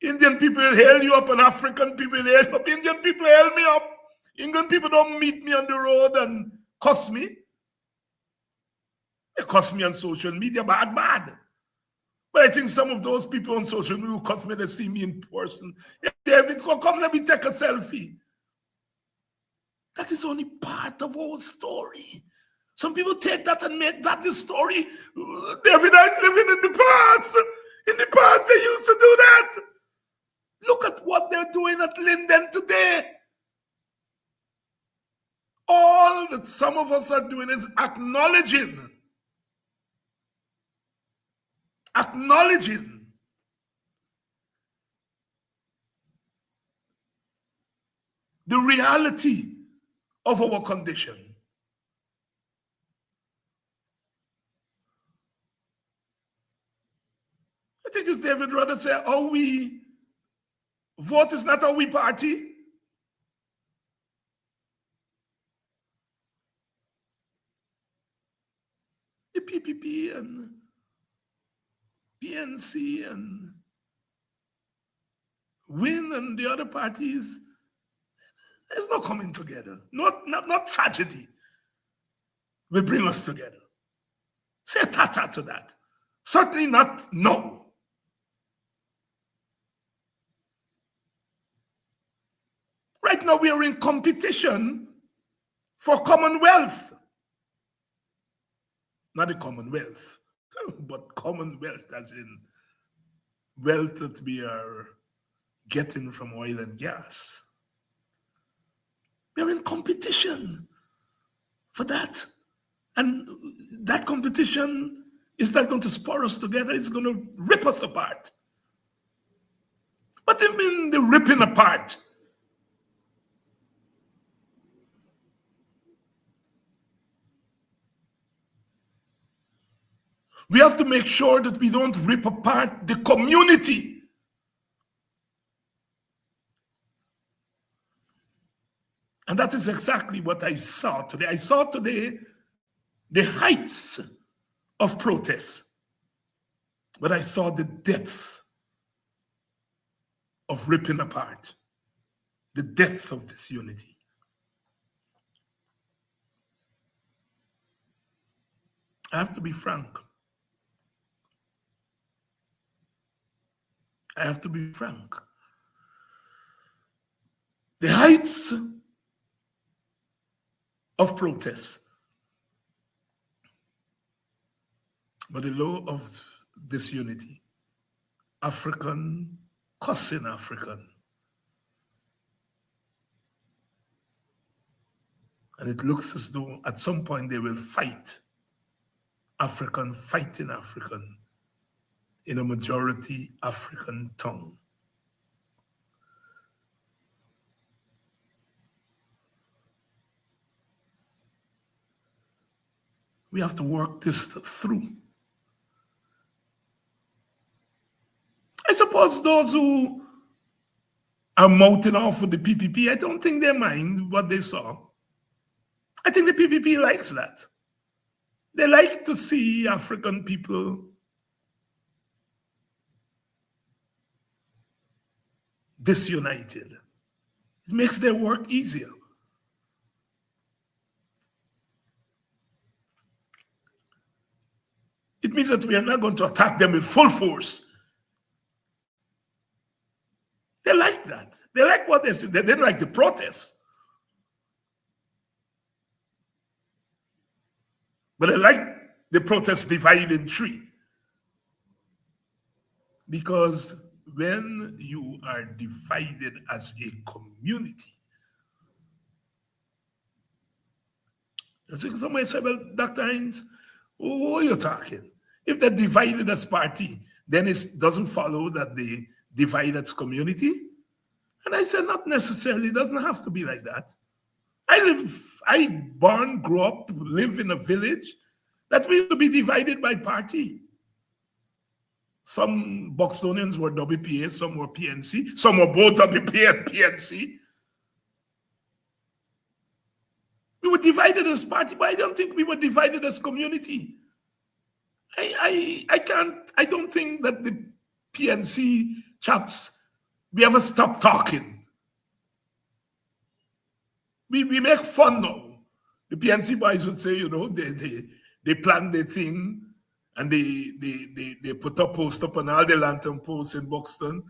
Indian people will hail you up and African people will hail you up. Indian people hail me up. Indian people don't meet me on the road and cuss me. They cuss me on social media, bad. But I think some of those people on social media who cuss me, they see me in person. Hey, David, come let me take a selfie. That is only part of our story. Some people take that and make that the story. David, I'm living in the past. In the past, they used to do that. Look at what they're doing at Linden today. All that some of us are doing is acknowledging the reality of our condition. I think it's David Rudder said, how we vote is not how we party. The PPP and PNC and WIN and the other parties, there's no coming together. Not tragedy will bring us together. Say ta-ta to that. Certainly not no. Right now we are in competition for commonwealth. Not the Commonwealth, but commonwealth as in wealth that we are getting from oil and gas. We're in competition for that. And that competition is not going to spur us together, it's going to rip us apart. But even the ripping apart, we have to make sure that we don't rip apart the community. And that is exactly what I saw today. I saw today the heights of protest, but I saw the depths of ripping apart, the depth of disunity. I have to be frank. I have to be frank. The heights of protest, but the low of disunity. African cussing African. And it looks as though at some point they will fight. African fighting African in a majority African tongue. We have to work this through. I suppose those who are mouthing off with the PPP, I don't think they mind what they saw. I think the PPP likes that. They like to see African people disunited. It makes their work easier. It means that we are not going to attack them with full force. They like that. They like what they said. They didn't like the protests. But they like the protests divided in three. Because when you are divided as a community, somebody said, well, Dr. Hines, who are you talking? If they're divided as party, then it doesn't follow that they divide as community. And I said, not necessarily. It doesn't have to be like that. I born, grew up, live in a village that we used to be divided by party. Some Buxtonians were WPA, some were PNC, some were both WPA and PNC. We were divided as party, but I don't think we were divided as community. I don't think that the PNC chaps we ever stop talking. We make fun now. The PNC boys would say, they plan their thing and they put a post up on all the lantern posts in Buxton.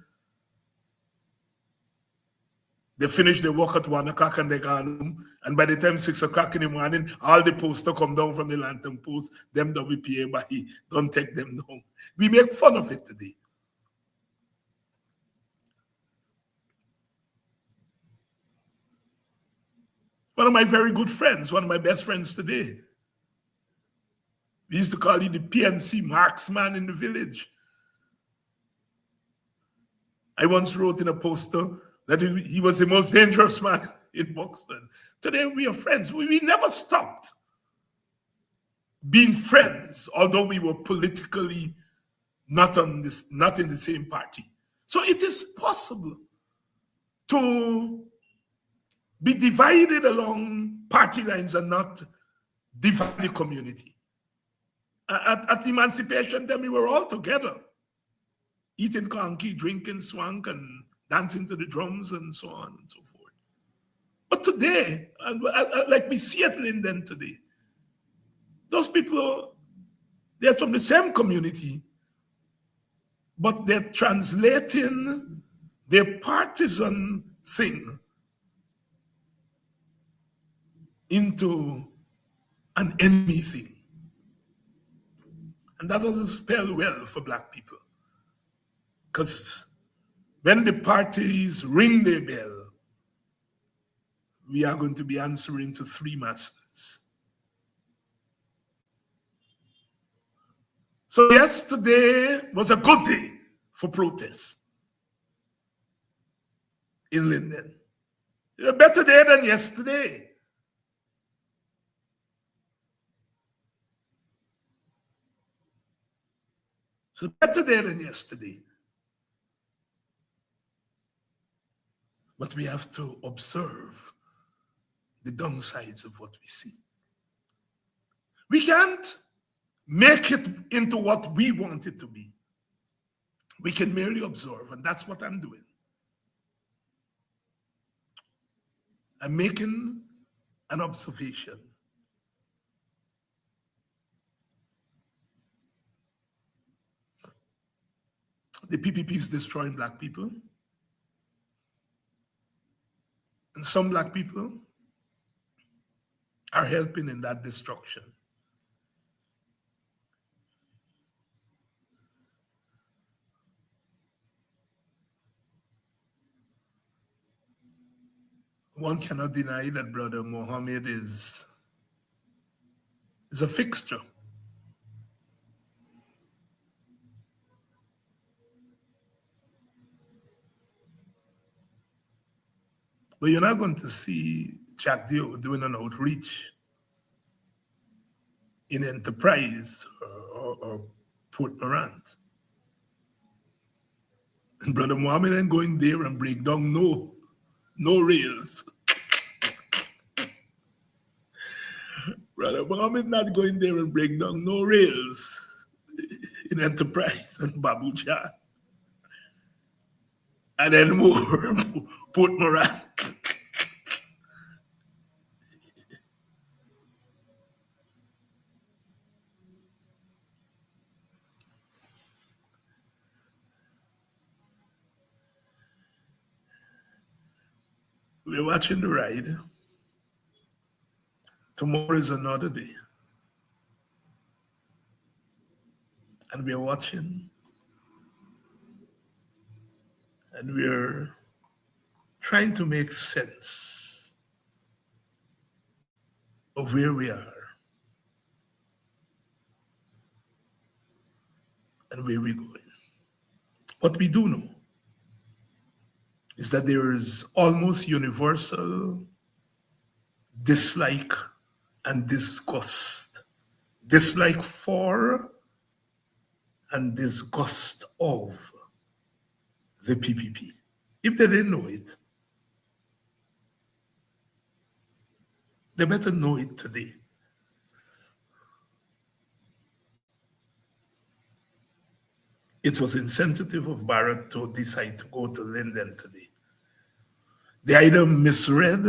They finish their work at 1 o'clock and they go home. And by the time 6 o'clock in the morning, all the posters come down from the lantern post. Them WPA by don't take them down. We make fun of it today. One of my very good friends, one of my best friends today, we used to call him the PNC marksman in the village. I once wrote in a poster that he was the most dangerous man in Buxton. Today we are friends. We never stopped being friends, although we were politically not in the same party. So it is possible to be divided along party lines and not divide the community. At Emancipation Day, we were all together, eating conky, drinking swank, and dancing to the drums, and so on and so forth. But today, like we see at Linden today, those people, they're from the same community, but they're translating their partisan thing into an enemy thing. And that doesn't spell well for Black people. Because when the parties ring their bell, we are going to be answering to three masters. So yesterday was a good day for protest in Linden. A better day than yesterday. It's a better day than yesterday. But we have to observe the downsides of what we see. We can't make it into what we want it to be. We can merely observe, and that's what I'm doing. I'm making an observation. The PPP is destroying Black people. And some Black people are helping in that destruction. One cannot deny that Brother Mohammed is a fixture. But you're not going to see Jack Dio doing an outreach in Enterprise or Port Morant. And Brother Mohammed ain't going there and break down no rails. Brother Mohammed not going there and break down no rails in Enterprise and Babu Chan. And then more Port Morant. We're watching the ride. Tomorrow is another day. And we're watching. And we're trying to make sense of where we are and where we're going. What we do know is that there is almost universal dislike and disgust. Dislike for and disgust of the PPP. If they didn't know it, they better know it today. it was insensitive of Barrett to decide to go to Linden today. They either misread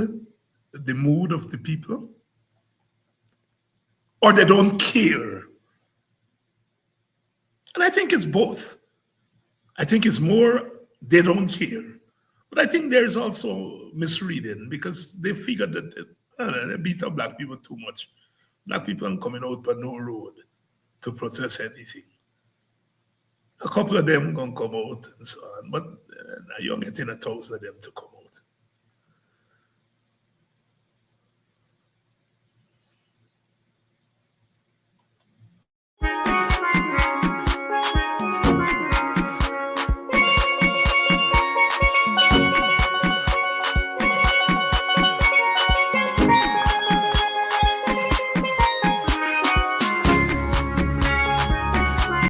the mood of the people or they don't care. And I think it's both. I think it's more they don't care. But I think there's also misreading because they figured that they beat up black people too much. Black people aren't coming out on no road to protest anything. A couple of them gonna come out and so on, but you're getting 1,000 of them to come